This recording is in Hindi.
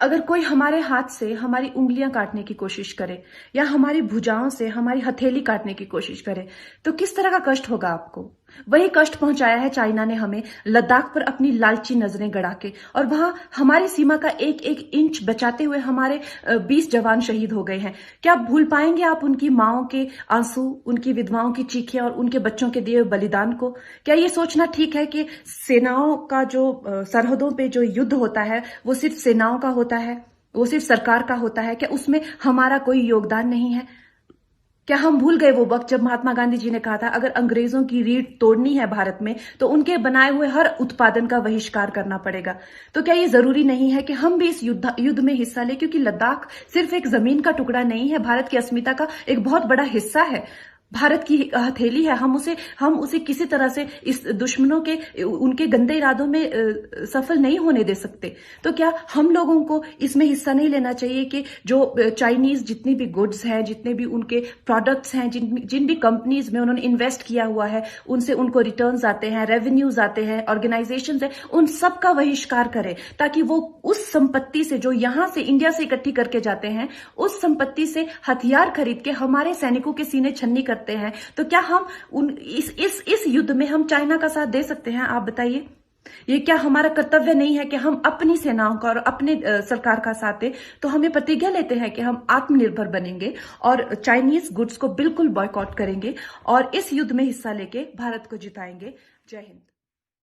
अगर कोई हमारे हाथ से हमारी उंगलियां काटने की कोशिश करे या हमारी भुजाओं से हमारी हथेली काटने की कोशिश करे तो किस तरह का कष्ट होगा आपको। वही कष्ट पहुंचाया है चाइना ने हमें लद्दाख पर अपनी लालची नजरें गड़ा के, और वहां हमारी सीमा का एक एक इंच बचाते हुए हमारे 20 जवान शहीद हो गए हैं। क्या भूल पाएंगे आप उनकी माओं के आंसू, उनकी विधवाओं की चीखें और उनके बच्चों के दिए हुए बलिदान को। क्या ये सोचना ठीक है कि सेनाओं का जो सरहदों पे जो युद्ध होता है वो सिर्फ सेनाओं का होता है, वो सिर्फ सरकार का होता है? क्या उसमें हमारा कोई योगदान नहीं है? क्या हम भूल गए वो वक्त जब महात्मा गांधी जी ने कहा था अगर अंग्रेजों की रीढ़ तोड़नी है भारत में तो उनके बनाए हुए हर उत्पादन का बहिष्कार करना पड़ेगा। तो क्या ये जरूरी नहीं है कि हम भी इस युद्ध में हिस्सा लें, क्योंकि लद्दाख सिर्फ एक जमीन का टुकड़ा नहीं है, भारत की अस्मिता का एक बहुत बड़ा हिस्सा है, भारत की हथेली है। हम उसे किसी तरह से इस दुश्मनों के उनके गंदे इरादों में सफल नहीं होने दे सकते। तो क्या हम लोगों को इसमें हिस्सा नहीं लेना चाहिए कि जो चाइनीज जितनी भी गुड्स हैं, जितने भी उनके प्रोडक्ट्स हैं, जिन भी कंपनीज में उन्होंने इन्वेस्ट किया हुआ है, उनसे उनको रिटर्न्स आते हैं, रेवेन्यूज आते हैं, ऑर्गेनाइजेशंस हैं, उन सब का बहिष्कार करें ताकि वो उस संपत्ति से जो यहां से इंडिया से इकट्ठी करके जाते हैं उस संपत्ति से हथियार खरीद के हमारे सैनिकों के सीने छन्नी करते हैं। तो क्या हम इस युद्ध में हम चाइना का साथ दे सकते हैं? आप बताइए। ये क्या हमारा कर्तव्य नहीं है कि हम अपनी सेनाओं का और अपने सरकार का साथ दें? तो हमें प्रतिज्ञा लेते हैं कि हम आत्मनिर्भर बनेंगे और चाइनीज गुड्स को बिल्कुल बॉयकॉट करेंगे और इस युद्ध में हिस्सा लेके भारत को जिताएंगे। जय हिंद।